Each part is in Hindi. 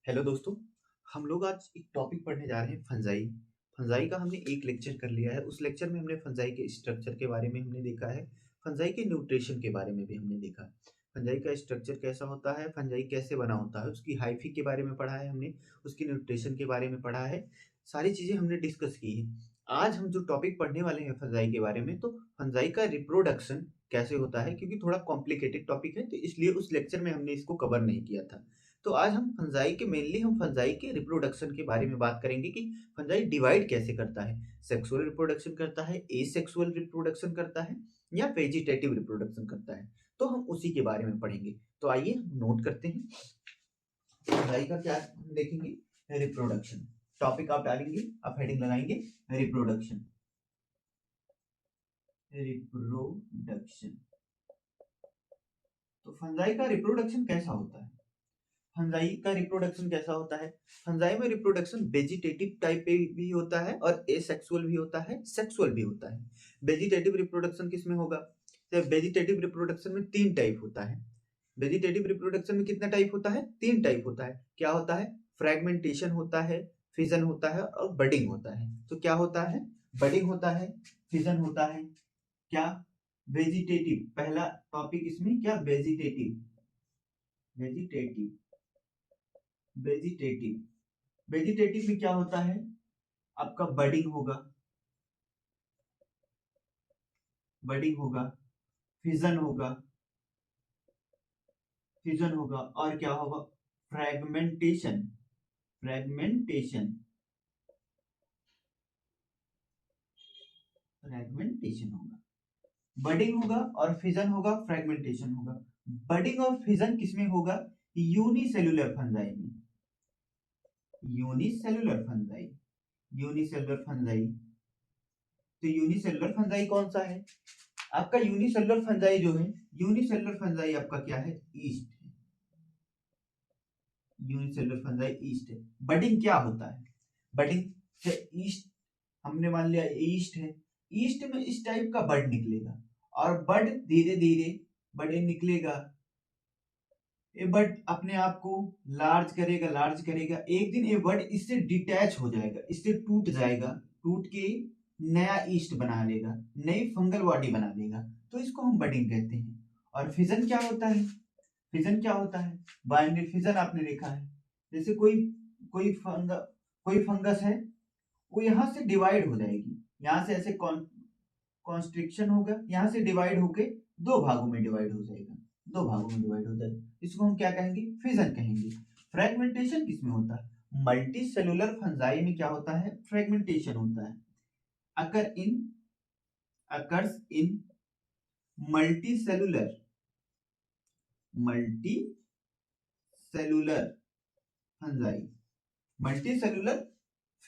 हेलो दोस्तों। हम लोग आज एक टॉपिक पढ़ने जा रहे हैं फंजाई। फंजाई का हमने एक लेक्चर कर लिया है। उस लेक्चर में हमने फंजाई के स्ट्रक्चर के बारे में हमने देखा है। फंजाई के न्यूट्रिशन के बारे में भी हमने देखा। फंजाई का स्ट्रक्चर कैसा होता है, फंजाई कैसे बना होता है, उसकी हाइफी के बारे में पढ़ा है हमने, उसकी न्यूट्रिशन के बारे में पढ़ा है। सारी चीज़ें हमने डिस्कस की है। आज हम जो टॉपिक पढ़ने वाले हैं फंजाई के बारे में, तो फंजाई का रिप्रोडक्शन कैसे होता है, क्योंकि थोड़ा कॉम्प्लिकेटेड टॉपिक है, तो इसलिए उस लेक्चर में हमने इसको कवर नहीं किया था। तो आज हम फंजाई के रिप्रोडक्शन के बारे में बात करेंगे कि फंजाई डिवाइड कैसे करता है। सेक्सुअल रिप्रोडक्शन करता है, एसेक्सुअल रिप्रोडक्शन करता है, या वेजिटेटिव रिप्रोडक्शन करता है। तो हम उसी के बारे में पढ़ेंगे। तो आइए हम नोट करते हैं। फंजाई का क्या हम देखेंगे, रिप्रोडक्शन। टॉपिक आप डालेंगे, आप हेडिंग लगाएंगे रिप्रोडक्शन। रिप्रोडक्शन। तो फंजाई का रिप्रोडक्शन कैसा होता है। फंजाई का रिप्रोडक्शन कैसा होता है। फंजाई में रिप्रोडक्शन वेजिटेटिव टाइप पे भी होता है और एसेक्सुअल भी होता है, सेक्सुअल भी होता है। वेजिटेटिव रिप्रोडक्शन किस में होगा। तो वेजिटेटिव रिप्रोडक्शन में तीन टाइप होता है। वेजिटेटिव रिप्रोडक्शन में कितना टाइप होता है, तीन टाइप होता है। क्या होता है, फ्रेगमेंटेशन होता है, फिजन होता है और बडिंग होता है। तो क्या होता है, बडिंग होता है, फिजन होता है। क्या, वेजिटेटिव, पहला टॉपिक इसमें क्या, वेजिटेटिव। वेजिटेटिव वेजिटेटिव वेजिटेटिव में क्या होता है, आपका बडिंग होगा, बडिंग होगा, फिजन होगा, फिजन होगा और क्या होगा, फ्रेगमेंटेशन। फ्रेगमेंटेशन फ्रेगमेंटेशन होगा। बडिंग होगा और फिजन होगा, फ्रेगमेंटेशन होगा। बडिंग और फिजन किसमें होगा, यूनिसेलुलर फंजाई में। Unicellular fungi, unicellular fungi. तो यूनिसेलुलर फंजाई कौन सा है, आपका यूनिसेलुलर फंजाई जो है, यूनिसेलुलर फंजाई आपका क्या है, ईस्ट है। यूनिसेलुलर फंजाई ईस्ट है। बडिंग क्या होता है, बडिंग से ईस्ट, हमने मान लिया ईस्ट है, ईस्ट में इस टाइप का बड निकलेगा और बड धीरे धीरे बड़े निकलेगा। ये बड अपने आप को लार्ज करेगा, लार्ज करेगा, एक दिन ये बड इससे डिटैच हो जाएगा, इससे टूट जाएगा, टूट के नया ईस्ट बना लेगा, नई फंगल बॉडी बना लेगा। तो इसको हम बडिंग कहते हैं। और फिजन क्या होता है, फिजन क्या होता है, बाइनरी फिजन आपने देखा है। जैसे कोई कोई फंग कोई फंगस है, वो यहाँ से डिवाइड हो जाएगी, यहाँ से ऐसे कॉन्स्ट्रिक्शन होगा, यहाँ से डिवाइड होके दो भागों में डिवाइड हो जाएगा, दो भागों में डिवाइड हो जाएगा। इसको हम क्या कहेंगे, फिजन कहेंगे। फ्रेगमेंटेशन किसमें होता है, मल्टी सेलुलर फंजाई में क्या होता है, फ्रेगमेंटेशन होता है। Occur in occurs in multi cellular, multi cellular fungi, multi cellular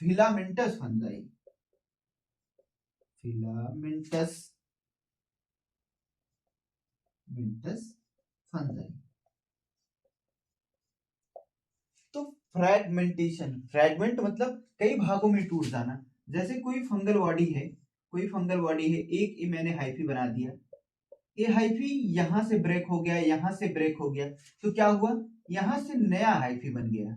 filamentous fungi, filamentous मिंटस फंजाई। तो फ्रैगमेंटेशन, फ्रैगमेंट मतलब कई भागों में टूट जाना। जैसे कोई फंगल बॉडी है, कोई फंगल बॉडी है, एक ये मैंने हाइफी बना दिया, ये हाइफी यहां से ब्रेक हो गया, यहां से ब्रेक हो गया, तो क्या हुआ, यहां से नया हाइफी बन गया,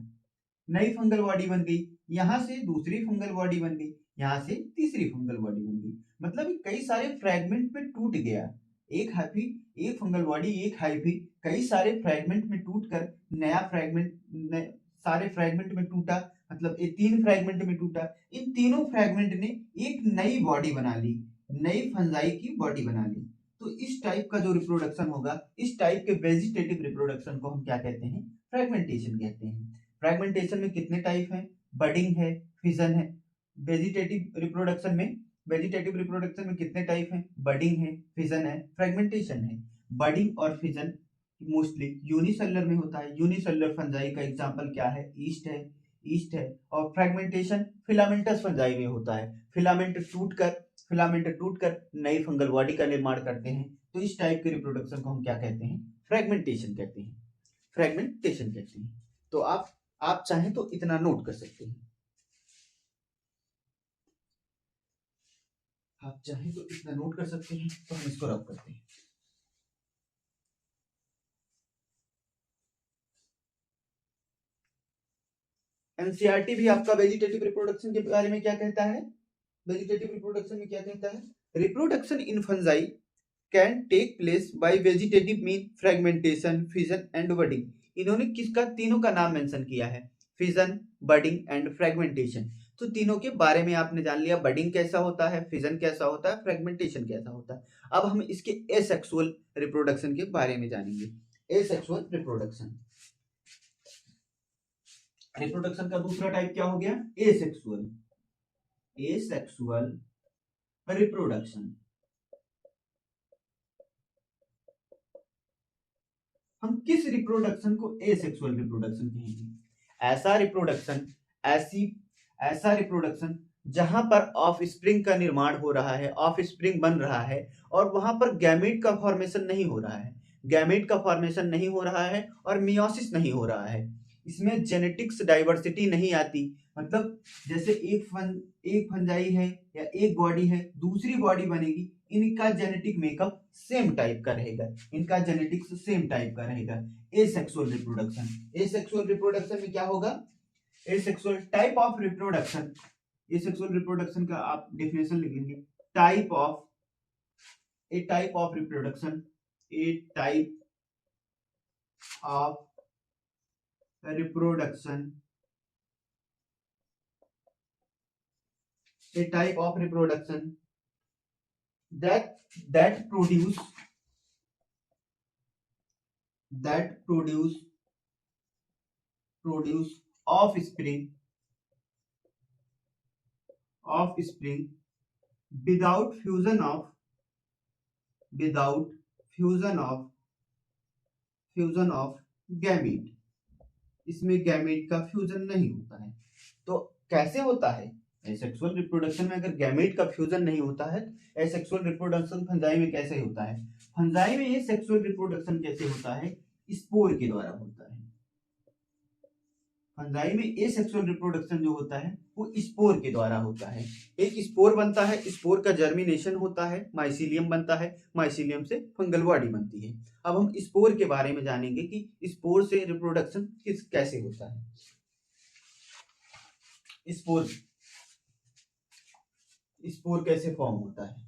नई फंगल बॉडी बन गई, यहां से दूसरी फंगल बॉडी बन गई, यहां से तीसरी फंगल बॉडी बन गई। मतलब ये कई सारे फ्रैगमेंट में टूट गया। एक हाइफी, एक फंगल बॉडी, एक हाइफी कई सारे फ्रैगमेंट में टूट कर नया फ्रैगमेंट, सारे फ्रैगमेंट में टूटा, मतलब ये तीन फ्रैगमेंट में टूटा। इन तीनों फ्रैगमेंट ने एक नई बॉडी बना ली, नई फंजाई की बॉडी बना ली। तो इस टाइप का जो रिप्रोडक्शन होगा, इस टाइप के वेजिटेटिव रिप्रोडक्शन को हम क्या कहते हैं, फ्रेगमेंटेशन कहते हैं। फ्रेगमेंटेशन में कितने टाइप हैं, बडिंग है, फिजन है। वेजिटेटिव रिप्रोडक्शन में, वेजिटेटिव रिप्रोडक्शन में कितने टाइप हैं, बडिंग है, फिजन है, फ्रेगमेंटेशन है। बडिंग और फिजन मोस्टली यूनिसेलुलर में होता है। यूनिसेलुलर फंजाई का एग्जांपल क्या है, ईस्ट है, ईस्ट है। और फ्रेगमेंटेशन फिलामेंटस फंजाई में होता है। फिलामेंट टूटकर नई फंगल बॉडी का निर्माण करते हैं। तो इस टाइप के रिप्रोडक्शन को हम क्या कहते हैं, फ्रेगमेंटेशन कहते हैं, फ्रेगमेंटेशन कहते हैं। तो आप चाहें तो इतना नोट कर सकते हैं, आप चाहें तो इतना नोट कर सकते हैं। तो हम इसको रब करते हैं। एनसीईआरटी भी आपका वेजिटेटिव रिप्रोडक्शन के बारे में क्या कहता है? वेजिटेटिव रिप्रोडक्शन में क्या कहता है? Reproduction in fungi can take place by vegetative mean fragmentation, fission and budding. इन्होंने किसका, तीनों का नाम मेंशन किया है, फिजन, बडिंग एंड फ्रेगमेंटेशन। तो तीनों के बारे में आपने जान लिया, बडिंग कैसा होता है, फिजन कैसा होता है, फ्रेगमेंटेशन कैसा होता है। अब हम इसके एसेक्सुअल रिप्रोडक्शन के बारे में जानेंगे। एसेक्सुअल रिप्रोडक्शन, रिप्रोडक्शन का दूसरा टाइप क्या हो गया? एसेक्सुअल। Asexual reproduction. हम किस रिप्रोडक्शन को एसेक्सुअल रिप्रोडक्शन कहेंगे? ऐसा रिप्रोडक्शन जहां पर ऑफ स्प्रिंग का निर्माण हो रहा है, ऑफ स्प्रिंग बन रहा है और वहां पर गैमेट का फॉर्मेशन नहीं हो रहा है, गैमेट का फॉर्मेशन नहीं हो रहा है और मियोसिस नहीं हो रहा है। इसमें जेनेटिक्स डाइवर्सिटी नहीं आती, मतलब जैसे एक फंजाई है या एक बॉडी है, दूसरी बॉडी बनेगी, इनका जेनेटिक मेकअप सेम टाइप का रहेगा, इनका जेनेटिक्स सेम टाइप का रहेगा। एसेक्सुअल रिप्रोडक्शन, एसेक्सुअल रिप्रोडक्शन में क्या होगा? Asexual type of reproduction, asexual reproduction का आप डेफिनेशन लिखेंगे, type of, A type of reproduction, A type of reproduction, a type of reproduction that produce offspring without fusion of gamete। इसमें गैमेट का फ्यूजन नहीं होता है। तो कैसे होता है एसेक्सुअल रिप्रोडक्शन में? अगर गैमेट का फ्यूजन नहीं होता है, एसेक्सुअल रिप्रोडक्शन फंजाई में कैसे होता है? फंजाई में एसेक्सुअल रिप्रोडक्शन कैसे होता है? स्पोर के द्वारा होता है। फंजाई में एसेक्सुअल रिप्रोडक्शन जो होता है वो स्पोर के द्वारा होता है। एक स्पोर बनता है, स्पोर का जर्मिनेशन होता है, माइसीलियम बनता है, माइसीलियम से फंगल बॉडी बनती है। अब हम स्पोर के बारे में जानेंगे कि स्पोर से रिप्रोडक्शन कैसे होता है। स्पोर कैसे फॉर्म होता है?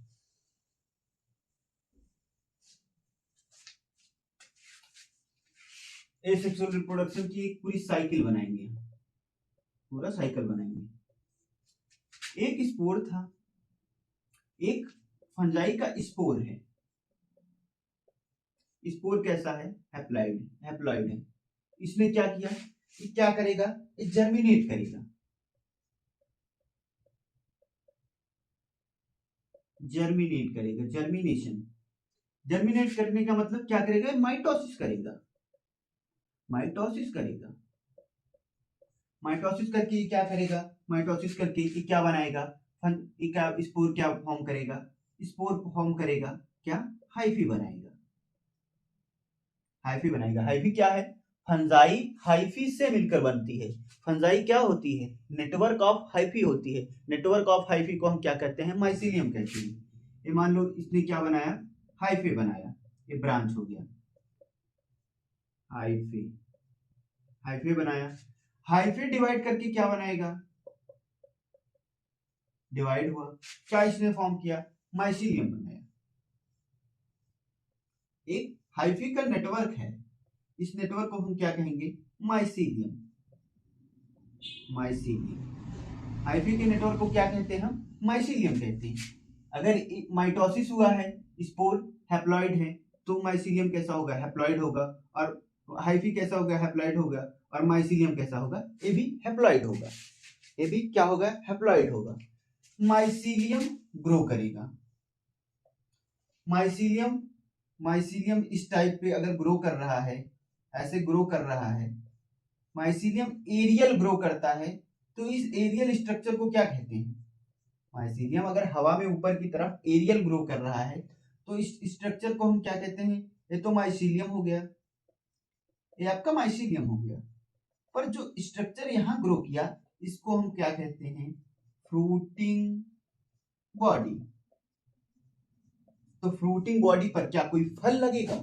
एसेक्सुअल रिप्रोडक्शन की एक पूरी साइकिल बनाएंगे, पूरा साइकिल बनाएंगे। एक स्पोर था, एक फंजाई का स्पोर है। स्पोर कैसा है? हैप्लॉइड है। इसने क्या किया, ये क्या करेगा? ये जर्मिनेट करेगा, जर्मिनेट करने का मतलब क्या करेगा? माइटोसिस करेगा। माइटोसिस करके क्या करेगा? माइटोसिस करके क्या बनाएगा? स्पोर क्या फॉर्म करेगा? स्पोर फॉर्म करेगा क्या? हाइफी बनाएगा। हाइफी क्या है? फंजाई हाइफी से मिलकर बनती है। फंजाई क्या होती है? नेटवर्क ऑफ हाइफी होती है। नेटवर्क ऑफ हाइफी को हम क्या कहते हैं? माइसीलियम कहते हैं। ये मान लो इसने क्या बनाया? हाइफी बनाया, ये ब्रांच हो गया, हाइफी बनाया। हाइफी डिवाइड करके क्या बनाएगा? डिवाइड हुआ, क्या इसने फॉर्म किया? माइसीलियम बनाया। एक हाइफी का नेटवर्क है, इस नेटवर्क को हम क्या कहेंगे? माइसीलियम। हाइफी के नेटवर्क को क्या कहते हैं हम? माइसीलियम कहते हैं। अगर माइटोसिस हुआ है, स्पोर हैप्लॉइड है, तो माइसीलियम कैसा होगा? हैप्लॉइड होगा। और हाइफी कैसा होगा? हैप्लॉइड होगा। और माइसीलियम कैसा होगा? ये भी हैप्लॉइड होगा। ये भी क्या होगा? हैप्लॉइड होगा। माइसीलियम ग्रो करेगा। माइसीलियम इस टाइप पे अगर ग्रो कर रहा है, ऐसे ग्रो कर रहा है, माइसीलियम एरियल ग्रो करता है, तो इस एरियल स्ट्रक्चर को क्या कहते हैं? माइसीलियम अगर हवा में ऊपर की तरफ एरियल ग्रो कर रहा है, तो इस स्ट्रक्चर को हम क्या कहते हैं? ये तो माइसीलियम हो गया, ये आपका माइसीलियम हो गया। पर जो स्ट्रक्चर यहाँ ग्रो किया, इसको हम क्या कहते हैं? Fruiting body. तो फ्रूटिंग बॉडी पर क्या कोई फल लगेगा?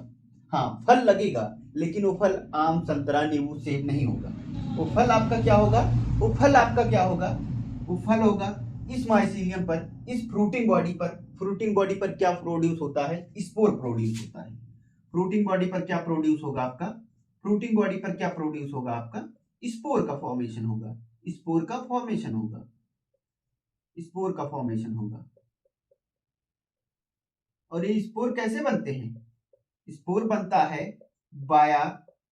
हाँ, फल लगेगा, लेकिन वो फल आम, संतरा, नींबू, सेब नहीं होगा। वो फल आपका क्या होगा? वो फल आपका क्या होगा, वो फल होगा इस माइसीलियम पर, इस फ्रूटिंग बॉडी पर। फ्रूटिंग बॉडी पर क्या प्रोड्यूस होता है, स्पोर प्रोड्यूस होता है। फ्रूटिंग बॉडी पर क्या प्रोड्यूस होगा आपका, फ्रूटिंग बॉडी पर क्या प्रोड्यूस होगा आपका, स्पोर का फॉर्मेशन होगा, स्पोर का फॉर्मेशन होगा, स्पोर का फॉर्मेशन होगा। और ये स्पोर कैसे बनते हैं, स्पोर बनता है बाया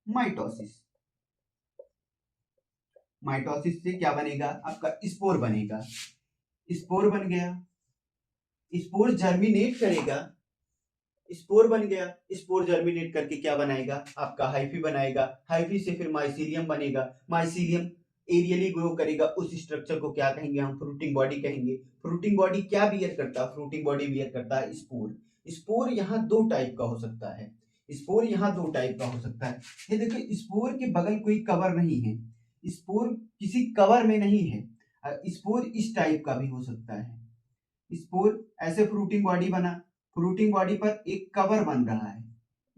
माइटोसिस। माइटोसिस से क्या बनेगा आपका, स्पोर बनेगा। स्पोर बन गया, स्पोर जर्मिनेट करेगा, स्पोर बन गया, स्पोर जर्मिनेट करके क्या बनाएगा आपका, हाइफी बनाएगा। हाइफी से फिर माइसीलियम बनेगा, माइसीलियम एरियली ग्रो करेगा। उस स्ट्रक्चर को क्या कहेंगे हम, फ्रूटिंग बॉडी कहेंगे। फ्रूटिंग बॉडी क्या बियर करता है, फ्रूटिंग बॉडी बियर करता है स्पोर। स्पोर यहाँ दो टाइप का हो सकता है, स्पोर यहाँ दो टाइप का हो सकता है। ये देखो स्पोर के बगल कोई कवर नहीं है, स्पोर किसी कवर में नहीं है। स्पोर इस टाइप का भी हो सकता है। स्पोर ऐसे फ्रूटिंग बॉडी बना, फ्रूटिंग बॉडी पर एक कवर बन रहा है,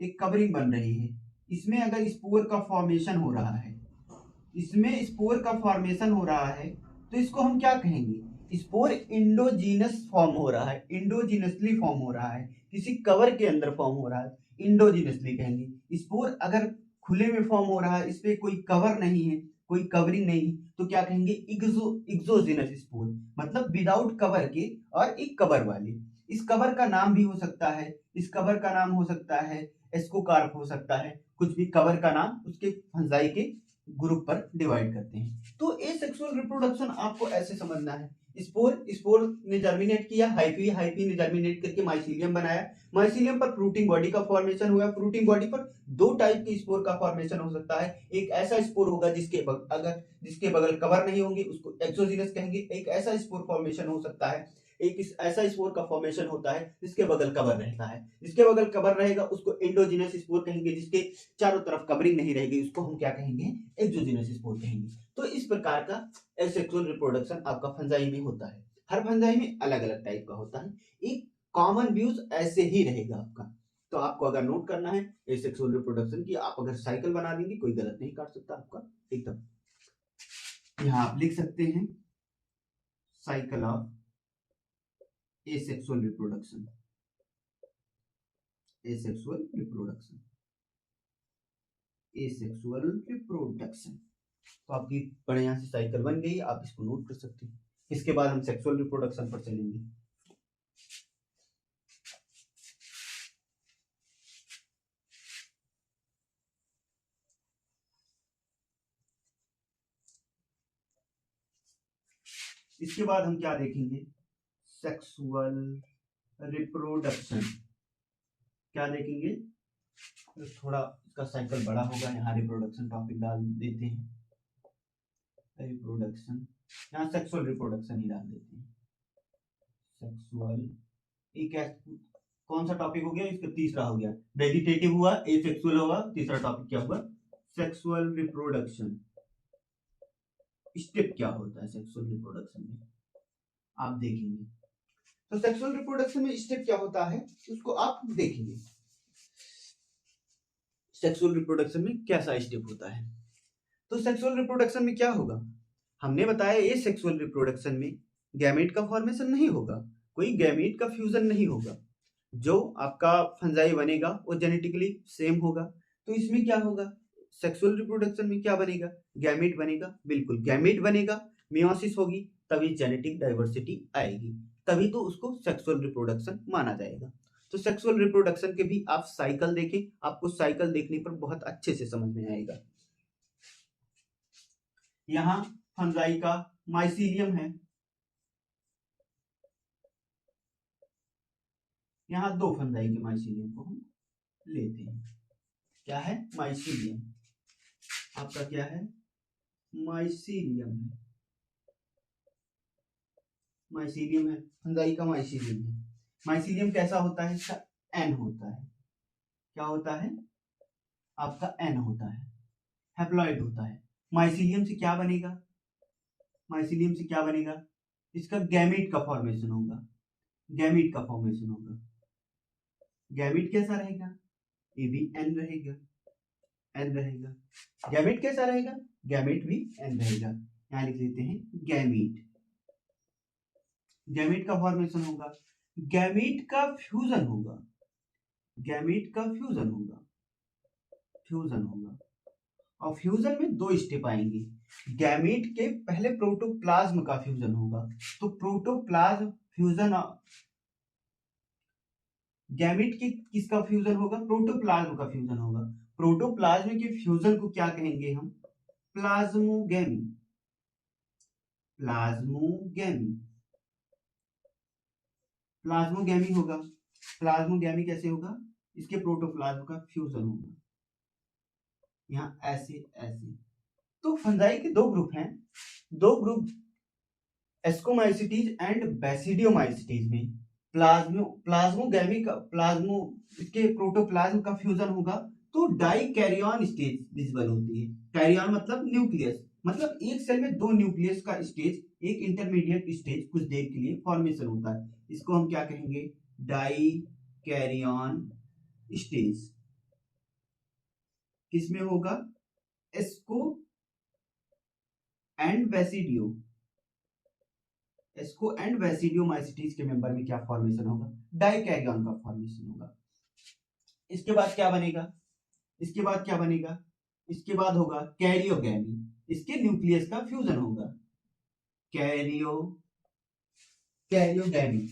एक कवरिंग बन रही है। इसमें अगर स्पोर का फॉर्मेशन हो रहा है, इसमें स्पोर का फॉर्मेशन हो रहा है, तो इसको हम क्या कहेंगे, स्पोर इंडोजीनस फॉर्म हो रहा है, इंडोजीनसली फॉर्म हो रहा है, किसी कवर के अंदर फॉर्म हो रहा है, इंडोजीनसली कहेंगे। स्पोर अगर खुले में फॉर्म हो रहा है, इस पे कोई कवर नहीं है, कोई कवरिंग नहीं, तो क्या कहेंगे, एक्सोजीनस स्पोर, मतलब विदाउट कवर के और एक कवर वाले। इस कवर का नाम भी हो सकता है, इस कवर का नाम हो सकता है एस्कोकार्प हो सकता है, कुछ भी कवर का नाम उसके फंजाई के ग्रुप पर डिवाइड करते हैं। तो एसेक्सुअल रिप्रोडक्शन आपको ऐसे समझना है, स्पोर, स्पोर ने जर्मिनेट किया, हाइफी, हाइफी ने जर्मिनेट करके माइसीलियम बनाया, माइसीलियम पर फ्रूटिंग बॉडी का फॉर्मेशन हुआ, फ्रूटिंग बॉडी पर दो टाइप के स्पोर का फॉर्मेशन हो सकता है। एक ऐसा स्पोर होगा जिसके बगल कवर नहीं होंगे, उसको एक्सोजीनस कहेंगे। एक ऐसा स्पोर फॉर्मेशन हो सकता है, एक ऐसा स्पोर का फॉर्मेशन होता है जिसके बगल कवर रहता है, जिसके बगल कवर रहेगा उसको एंडोजीनस स्पोर कहेंगे, जिसके चारों तरफ कवरिंग नहीं रहेगी उसको हम क्या कहेंगे, एक्सोजीनस स्पोर कहेंगे। तो इस प्रकार का एसेक्सुअल रिप्रोडक्शन आपका फंजाई में होता है। हर फंजाई में अलग अलग टाइप का होता है, एक कॉमन व्यूज ऐसे ही रहेगा आपका। तो आपको अगर नोट करना है एसेक्सुअल रिप्रोडक्शन की, आप अगर साइकिल बना देंगे कोई गलत नहीं काट सकता आपका एकदम। यहाँ आप लिख सकते हैं cycle of asexual reproduction, asexual reproduction, asexual reproduction। तो आपकी बढ़िया से साइकिल बन गई, आप इसको नोट कर सकते हैं। इसके बाद हम सेक्सुअल रिप्रोडक्शन पर चलेंगे। इसके बाद हम क्या देखेंगे, सेक्सुअल रिप्रोडक्शन क्या देखेंगे। तो थोड़ा इसका साइकिल बड़ा होगा, यहाँ रिप्रोडक्शन टॉपिक डाल देते हैं, रिप्रोडक्शन, यहाँ सेक्सुअल रिप्रोडक्शन ही डाल देते हैं। सेक्सुअल एक कौन सा टॉपिक हो गया, इसका तीसरा हो गया, वेजिटेटिव हुआ, एसेक्सुअल हुआ, तीसरा टॉपिक क्या हुआ, सेक्सुअल रिप्रोडक्शन। स्टेप क्या होता है सेक्सुअल रिप्रोडक्शन में, आप देखेंगे। तो सेक्सुअल रिप्रोडक्शन में स्टेप क्या होता है उसको आप देखेंगे। सेक्सुअल रिप्रोडक्शन में कैसा स्टेप होता है, तो सेक्सुअल रिप्रोडक्शन में क्या होगा, हमने बताया ये सेक्सुअल रिप्रोडक्शन में गैमेट का फॉर्मेशन नहीं होगा, कोई गैमेट का फ्यूजन नहीं होगा, जो आपका फंजाई बनेगा वो जेनेटिकली सेम होगा। तो इसमें क्या होगा, सेक्सुअल रिप्रोडक्शन में क्या बनेगा, गैमेट बनेगा, बिल्कुल गैमेट बनेगा, मियोसिस होगी, तभी जेनेटिक डाइवर्सिटी आएगी, तभी तो उसको सेक्सुअल रिप्रोडक्शन माना जाएगा। तो सेक्सुअल रिप्रोडक्शन के भी आप साइकिल देखें, आपको साइकिल देखने पर बहुत अच्छे से समझ में आएगा। यहाँ फंजाई का माइसीलियम है, यहाँ दो फंजाई के माइसीलियम को हम लेते हैं, क्या है माइसीलियम, आपका क्या है माइसीलियम है, माइसीलियम है, फंजाई का माइसीलियम है। माइसीलियम कैसा होता है, इसका एन होता है, क्या होता है आपका एन होता है, हैप्लॉइड होता है। माइसीलियम से क्या बनेगा, माइसीलियम से क्या बनेगा, इसका गैमेट का फॉर्मेशन होगा, गैमेट का फॉर्मेशन होगा। गैमेट कैसा रहेगा, ये भी एन रहेगा, एन रहेगा। गैमेट कैसा रहेगा, गैमेट भी एन रहेगा। यहाँ लिख लेते हैं गैमीट। गैमीट का फॉर्मेशन होगा, गैमीट का फ्यूजन होगा, गैमीट का फ्यूजन होगा, फ्यूजन होगा। और फ्यूजन में दो स्टेप आएंगे। गैमीट के पहले प्रोटोप्लाज्म का फ्यूजन होगा, तो प्रोटोप्लाज्म फ्यूजन, गैमीट की किसका फ्यूजन होगा? प्रोटोप्लाज्म का फ्यूजन होगा। प्रोटोप्लाज्म के फ्यूजन को क्या कहेंगे हम? प्लाज्मोगैमी, प्लाज्मोगैमी, प्लाज्मोगैमी होगा। प्लाज्मोगैमी कैसे होगा? इसके प्रोटोप्लाज्म का फ्यूजन होगा, यहाँ ऐसे ऐसे। तो फंजाई के दो ग्रुप हैं, दो ग्रुप एस्कोमाइसिटीज एंड बैसिडियोमाइसिटीज में प्लाज्मोगैमी का इसके प्रोटोप्लाज्म का फ्यूजन होगा तो डाई कैरियन स्टेज विजिबल होती है। कैरियन मतलब न्यूक्लियस, मतलब एक सेल में दो न्यूक्लियस का स्टेज, एक इंटरमीडिएट स्टेज कुछ देर के लिए फॉर्मेशन होता है, इसको हम क्या कहेंगे? Dikaryon stage. किसमें होगा? Asco and basidio, asco and basidiomycetes के मेंबर में क्या फॉर्मेशन होगा? डाइकैरियन का फॉर्मेशन होगा। इसके बाद क्या बनेगा? इसके बाद क्या बनेगा? इसके बाद होगा कैरियोगैमी, इसके न्यूक्लियस का फ्यूजन होगा, कैरियोगैमी।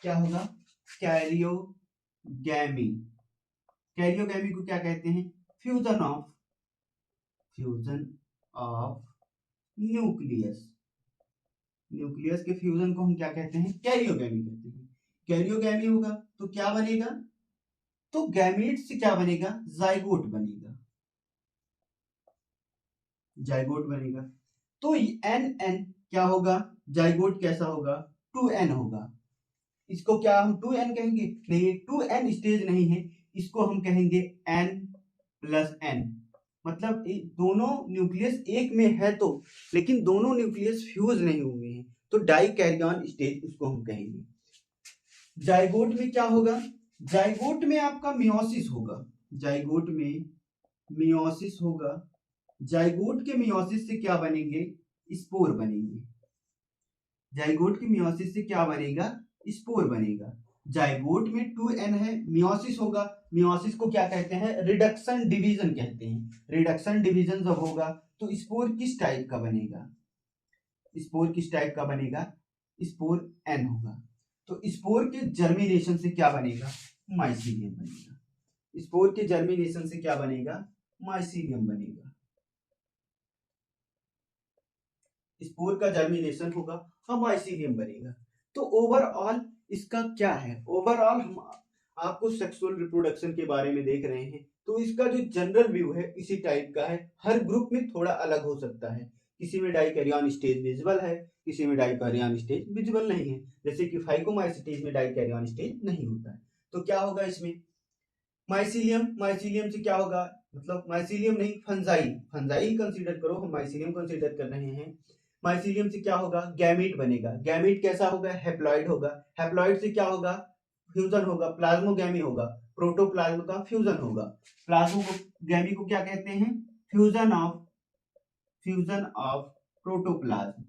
क्या होगा? कैरियोगैमी। कैरियोगैमी को क्या कहते हैं? Fusion of nucleus. न्यूक्लियस के फ्यूजन को हम क्या कहते हैं? कैरियोगैमी कहते हैं। कैरियोगैमी होगा तो क्या बनेगा? तो गैमीट से क्या बनेगा? जाइगोट बनेगा, जाइगोट बनेगा। तो एन एन क्या होगा? जाइगोट कैसा होगा? 2n होगा। इसको क्या हम 2n कहेंगे? नहीं, 2n स्टेज नहीं है, इसको हम कहेंगे n+n। मतलब दोनों न्यूक्लियस एक में है तो, लेकिन दोनों न्यूक्लियस फ्यूज नहीं हुए हैं, तो डाई कैरियन स्टेज उसको हम कहेंगे। जाइगोट में क्या होगा? जाइगोट में आपका मियोसिस होगा, जाइगोट में मियोसिस होगा। जाइगोट के मियोसिस से क्या बनेंगे? स्पोर बनेंगे। जाइगोट के मियोसिस से क्या बनेगा? स्पोर बनेगा। जाइगोट में 2n है, मियोसिस होगा। मियोसिस को क्या कहते हैं? रिडक्शन डिवीजन कहते हैं। रिडक्शन डिवीजन जब होगा तो स्पोर किस टाइप का बनेगा? स्पोर किस टाइप का बनेगा? स्पोर n होगा। तो स्पोर के जर्मिनेशन से क्या बनेगा? माइसीलियम बनेगा। स्पोर के जर्मिनेशन से क्या बनेगा? माइसीलियम बनेगा। स्पोर का जर्मिनेशन होगा, हम माइसीलियम बनेगा। तो ओवरऑल इसका क्या है? ओवरऑल हम आपको सेक्सुअल रिप्रोडक्शन के बारे में देख रहे हैं, तो इसका जो जनरल व्यू है इसी टाइप का है। हर ग्रुप में थोड़ा अलग हो सकता है, किसी में डाइकैरियन स्टेज विजिबल है, किसी में डाइकैरियन स्टेज विजिबल नहीं है। जैसे कि फाइकोमाइसिटीज में डाइकैरियन स्टेज नहीं होता है। तो क्या होगा इसमें? माइसीलियम, माइसीलियम से क्या होगा? मतलब माइसीलियम नहीं, फंजाई, फंजाई कंसीडर करो, हम माइसीलियम कंसीडर कर रहे हैं। माइसीलियम से क्या होगा? गैमीट बनेगा। गैमीट कैसा होगा? हैप्लॉइड होगा। हैप्लॉइड से क्या होगा? फ्यूजन होगा, प्लाज्मोगैमी होगा, प्रोटोप्लाज्म का फ्यूजन होगा। प्लाज्मोगैमी को क्या कहते हैं? Fusion of protoplasm,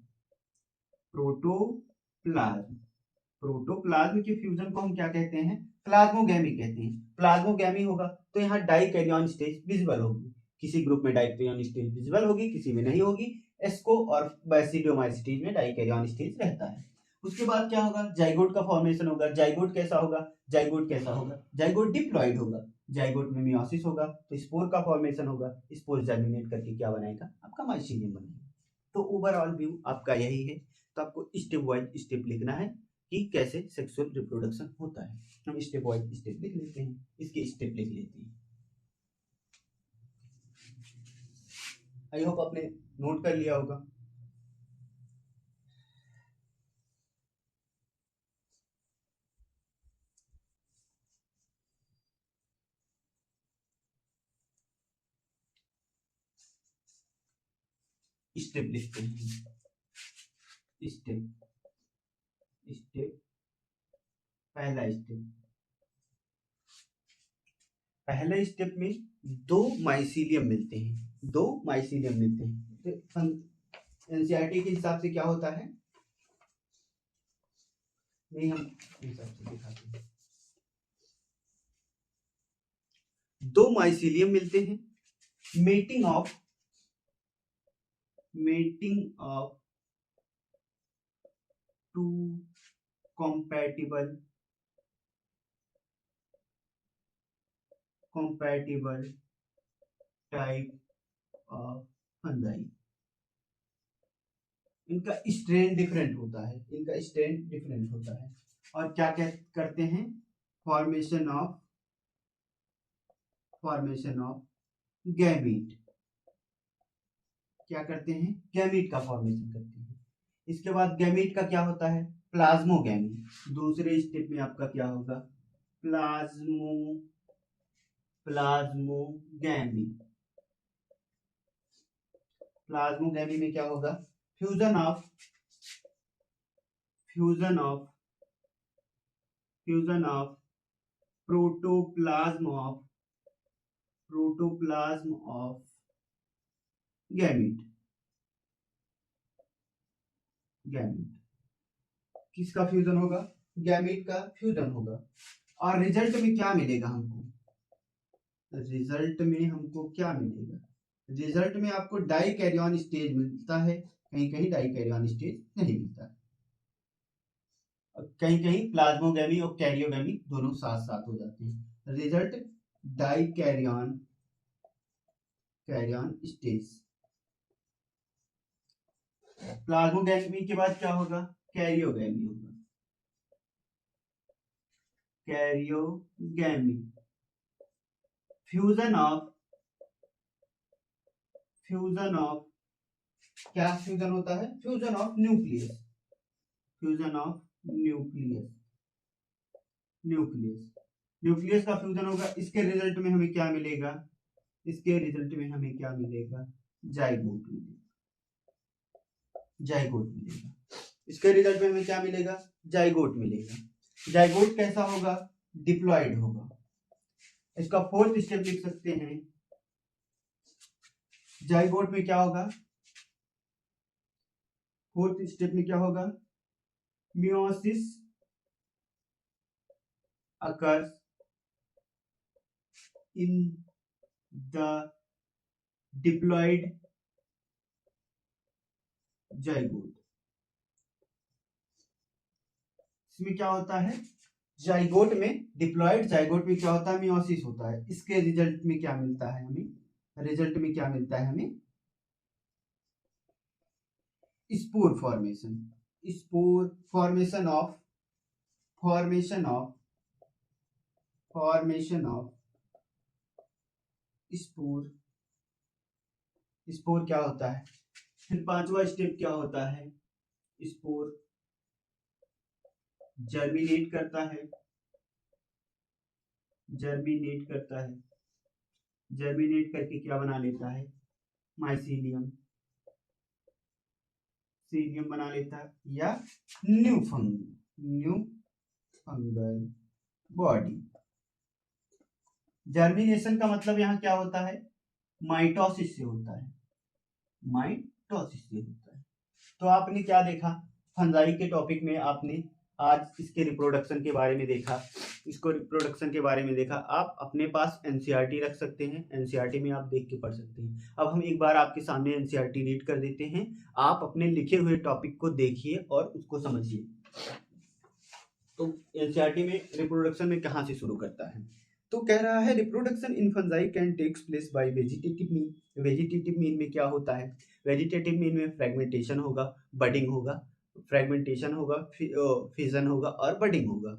protoplasm. Protoplasm के फ्यूजन को हम क्या कहते हैं? प्लाज्मोगैमी कहते हैं। प्लाज्मोगैमी होगा तो यहाँ डाइकैरियन स्टेज विजिबल होगी, किसी ग्रुप में डाइकैरियन स्टेज विजिबल होगी, किसी में नहीं होगी। एस्को और बैसिडियोमाइसिटीज में डाइकैरियन स्टेज रहता है। उसके बाद क्या होगा? जाइगोट का फॉर्मेशन होगा। जाइगोट कैसा होगा? जाइगोट कैसा होगा? जाइगोट डिप्लॉइड होगा। जाइगोट में मियोसिस होगा तो स्पोर का फॉर्मेशन होगा, स्पोर जर्मिनेट करके क्या बनाएगा? आपका माइसीलियम बनेगा। तो ओवरऑल व्यू आपका यही है। तो आपको स्टेप वाइज स्टेप लिखना है कि कैसे सेक्सुअल रिप्रोडक्शन होता है। हम स्टेप वाइज स्टेप लिख लेते हैं, इसके स्टेप लिख लेते हैं। आई होप आपने नोट कर लिया होगा। स्टेप लिखते हैं, स्टेप स्टेप। पहला स्टेप, पहले स्टेप में 2 माइसीलियम मिलते हैं, 2 माइसीलियम मिलते हैं। तो एनसीईआरटी के हिसाब से क्या होता है, नहीं हम हिसाब से दिखाते हैं। 2 माइसीलियम मिलते हैं, mating of two compatible type of fungi. इनका स्ट्रेन डिफरेंट होता है, इनका स्ट्रेन डिफरेंट होता है। और क्या क्या करते हैं, फॉर्मेशन ऑफ गैमीट, क्या करते हैं, गैमीट का फॉर्मेशन करते हैं। इसके बाद गैमीट का क्या होता है, प्लाज्मोगैमी। दूसरे स्टेप में आपका क्या होगा, प्लाज्मोगैमी। प्लाज्मोगैमी में क्या होगा, fusion of protoplasm of gamete. किसका फ्यूजन होगा, गैमीट का फ्यूजन होगा। और रिजल्ट में क्या मिलेगा हमको, रिजल्ट में आपको डाइकैरियन स्टेज मिलता है, कहीं कहीं डाइकैरियन स्टेज नहीं मिलता है, कहीं कहीं प्लाज्मोगैमी और कैरियोगैमी दोनों साथ साथ हो जाते हैं। Result dikaryon stage. प्लाज्मोगैमी के बाद क्या होगा, कैरियोगैमी होगा। फ्यूजन ऑफ क्या फ्यूजन होता है, फ्यूजन ऑफ न्यूक्लियस। न्यूक्लियस का फ्यूजन होगा। इसके रिजल्ट में हमें क्या मिलेगा, जाइगोट मिलेगा। इसके रिजल्ट में हमें क्या मिलेगा, जाइगोट मिलेगा। जाइगोट कैसा होगा, डिप्लॉयड होगा। इसका फोर्थ स्टेप लिख सकते हैं, जाइगोट में क्या होगा, फोर्थ स्टेप में क्या होगा, meiosis occurs in the diploid zygote। इसमें क्या होता है, जाइगोट में, डिप्लॉयड जाइगोट में क्या होता है, मियोसिस होता है। इसके रिजल्ट में क्या मिलता है हमें, स्पोर फॉर्मेशन ऑफ स्पोर क्या होता है। फिर 5वां स्टेप क्या होता है, स्पोर जर्मिनेट करता है। जर्मिनेट करके क्या बना लेता है, माइसीलियम बना लेता है, या न्यू फंगल बॉडी। जर्मिनेशन का मतलब यहाँ क्या होता है, माइटोसिस से होता है। तो आपने क्या देखा, फंजाई के टॉपिक में आपने आज इसके रिप्रोडक्शन के बारे में देखा, आप अपने पास एनसीईआरटी रख सकते हैं, एनसीईआरटी में आप देख के पढ़ सकते हैं। अब हम एक बार आपके सामने एनसीईआरटी रीड कर देते हैं, आप अपने लिखे हुए टॉपिक को देखिए और उसको समझिए। तो एनसीईआरटी में रिप्रोडक्शन में कहाँ से शुरू करता है, तो कह रहा है reproduction in fungi can takes place by vegetative mean. Vegetative mean में क्या होता है, वेजिटेटिव मीन में फ्रेगमेंटेशन होगा, बडिंग होगा, फिजन होगा और बडिंग होगा।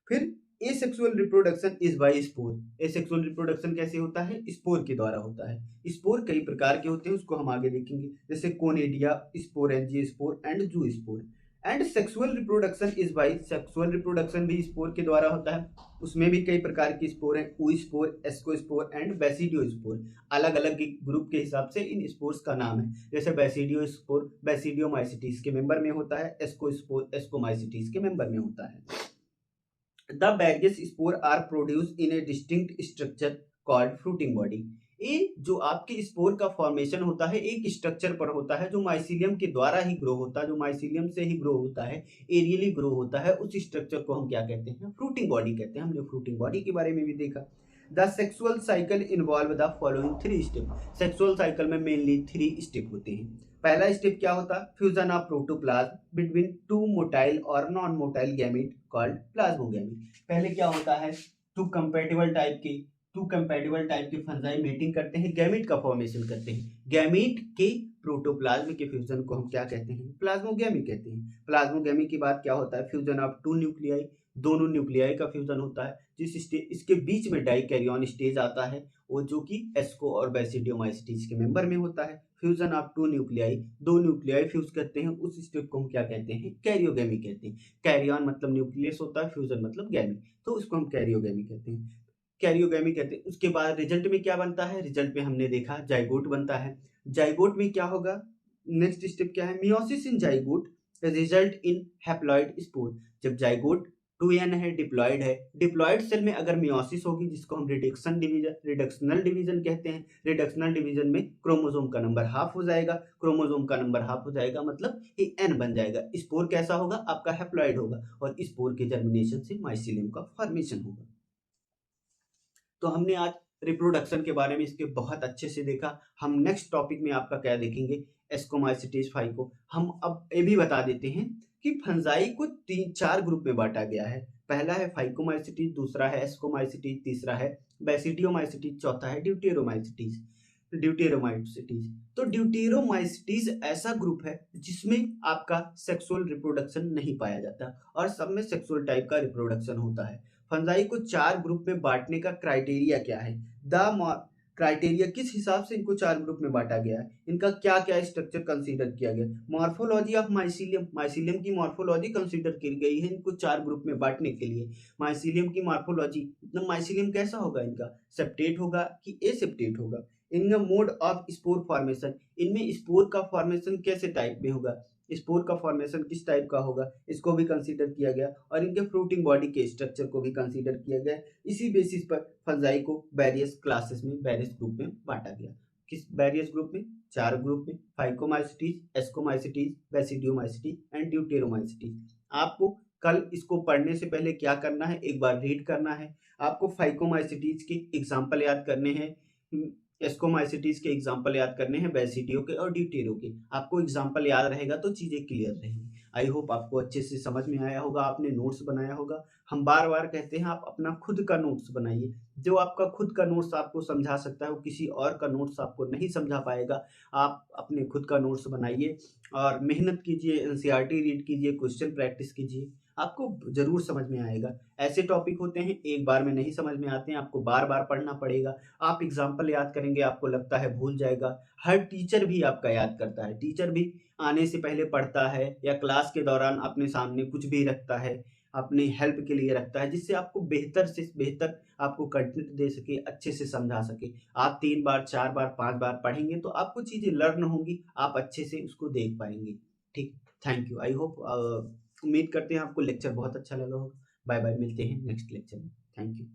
फिर asexual reproduction is by spore. Asexual reproduction कैसे होता है, स्पोर के द्वारा होता है। स्पोर कई प्रकार के होते हैं, उसको हम आगे देखेंगे, जैसे conidia spore, angiospore and zoospore. And sexual reproduction is by, sexual reproduction भी स्पोर के द्वारा होता है। उसमें भी कई प्रकार की स्पोर हैं, oospore, एस्कोस्पोर एंड बेसिडियोस्पोर। अलग अलग ग्रुप के हिसाब से इन स्पोर्स का नाम है, जैसे बेसिडियोस्पोर बेसिडियोमाइसिटीज के मेंबर में होता है, एस्कोस्पोर एस्कोमाइसिटीज के मेंबर में होता है। The various spores are produced in a distinct structure called fruiting body. ये जो आपके स्पोर का फॉर्मेशन होता है एक स्ट्रक्चर पर होता है जो माइसीलियम के द्वारा ही ग्रो होता है, जो माइसीलियम से ही ग्रो होता है, एरियली ग्रो होता है। उस स्ट्रक्चर को हम क्या कहते हैं? फ्रूटिंग बॉडी कहते हैं। हमने फ्रूटिंग बॉडी के बारे में भी देखा। The sexual cycle involve the following 3 step. Sexual cycle में मेनली 3 स्टेप होते हैं। पहला स्टेप क्या होता है? Fusion of protoplasm between 2 motile और नॉन मोटाइल गैमेट कॉल्ड प्लाज्मोगैमेट। पहले क्या होता है? टू कंपैटिबल टाइप के फंजाई मेटिंग करते हैं, गैमेट का फॉर्मेशन करते हैं। गैमेट के प्रोटोप्लाज्म के फ्यूजन को हम क्या कहते हैं? प्लाज्मोगैमी कहते हैं। प्लाज्मोगैमी के बाद क्या होता है? फ्यूजन ऑफ 2 न्यूक्लियाई, दोनों न्यूक्लियाई का फ्यूजन होता है। जिस स्टेज इसके बीच में डाइकैरियन स्टेज आता है, वो जो कि एस्को और बेसिडियोमाइसिटीज के मेंबर में होता है। Fusion of 2 nuclei, 2 nuclei fuse करते हैं, उस स्टेप को हम क्या कहते हैं? कैरियोगैमी कहते हैं। कैरियन मतलब न्यूक्लियस होता है, फ्यूजन मतलब गैमी, तो उसको हम कैरियोगैमी कहते हैं। कैरियोगैमी कहते हैं। उसके बाद रिजल्ट में क्या बनता है? रिजल्ट में हमने देखा जाइगोट बनता है। जाइगोट में क्या होगा? नेक्स्ट स्टेप क्या है? Meiosis in zygote result in haploid spore. जब जाइगोट 2n है, डिप्लॉइड है, डिप्लॉइड सेल में अगर मियोसिस होगी, जिसको हम रिडक्शनल डिवीजन कहते हैं, रिडक्शनल डिवीजन में क्रोमोसोम का नंबर हाफ हो जाएगा। क्रोमोसोम का नंबर हाफ हो जाएगा मतलब ये n बन जाएगा। स्पोर कैसा होगा? आपका हैप्लॉइड होगा, और स्पोर के जर्मिनेशन से माइसीलियम का फॉर्मेशन होगा। तो हमने आज रिप्रोडक्शन के बारे में इसके बहुत अच्छे से देखा। हम नेक्स्ट टॉपिक में आपका क्या देखेंगे? Ascomycetes phyco. हम अब ये भी बता देते हैं कि फंजाई को 4 ग्रुप में बांटा गया है। पहला है फाइकोमाइसिटीज, दूसरा है एस्कोमाइसिटीज, तीसरा है बेसिडियोमाइसिटीज, चौथा है ड्यूटेरोमाइसिटीज। तो ड्यूटेरोमाइसिटीज ऐसा ग्रुप है जिसमें आपका सेक्सुअल रिप्रोडक्शन नहीं पाया जाता और सब में सेक्सुअल टाइप का रिप्रोडक्शन होता है। फंजाई को 4 ग्रुप में बांटने का क्राइटेरिया क्या है? क्राइटेरिया किस हिसाब से इनको 4 ग्रुप में बांटा गया है? इनका क्या क्या स्ट्रक्चर कंसीडर किया गया? मॉर्फोलॉजी ऑफ माइसीलियम, माइसीलियम की मॉर्फोलॉजी कंसीडर की गई है इनको 4 ग्रुप में बांटने के लिए। माइसीलियम की मॉर्फोलॉजी मतलब माइसीलियम कैसा होगा? इनका सेप्टेट होगा कि एसेप्टेट होगा? इनका मोड ऑफ स्पोर फॉर्मेशन, इनमें स्पोर का फॉर्मेशन कैसे टाइप में होगा? स्पोर का फॉर्मेशन किस टाइप का होगा? इसको भी कंसीडर किया गया, और इनके फ्रूटिंग बॉडी के स्ट्रक्चर को भी कंसीडर किया गया। इसी बेसिस पर फंजाई को वेरियस क्लासेस में, वेरियस ग्रुप में बांटा गया। किस वेरियस ग्रुप में? 4 ग्रुप में, phycomycetes, ascomycetes, basidiomycetes and deuteromycetes. आपको कल इसको पढ़ने से पहले क्या करना है? एक बार रीड करना है। आपको फाइकोमाइसिटीज के एग्जाम्पल याद करने हैं, एस्कोमाइसिटीज के एग्जाम्पल याद करने हैं, बेसिडियो के और ड्यूटेरो के। आपको एग्जाम्पल याद रहेगा तो चीजें क्लियर रहेंगी। आई होप आपको अच्छे से समझ में आया होगा, आपने नोट्स बनाया होगा। हम बार बार कहते हैं आप अपना खुद का नोट्स बनाइए। जो आपका खुद का नोट्स आपको समझा सकता है वो किसी और का नोट्स आपको नहीं समझा पाएगा। आप अपने खुद का नोट्स बनाइए और मेहनत कीजिए, एनसीईआरटी रीड कीजिए, क्वेश्चन प्रैक्टिस कीजिए, आपको जरूर समझ में आएगा। ऐसे टॉपिक होते हैं एक बार में नहीं समझ में आते हैं, आपको बार बार पढ़ना पड़ेगा। आप एग्जाम्पल याद करेंगे, आपको लगता है भूल जाएगा। हर टीचर भी आपका याद करता है, टीचर भी आने से पहले पढ़ता है या क्लास के दौरान अपने सामने कुछ भी रखता है, अपनी हेल्प के लिए रखता है, जिससे आपको बेहतर से बेहतर आपको कंटेंट दे सके, अच्छे से समझा सके। आप 3 बार 4 बार 5 बार पढ़ेंगे तो आपको चीजें लर्न होंगी, आप अच्छे से उसको देख पाएंगे। ठीक, थैंक यू। आई होप उम्मीद करते हैं आपको लेक्चर बहुत अच्छा लगा होगा। बाय बाय, मिलते हैं नेक्स्ट लेक्चर में। Thank you.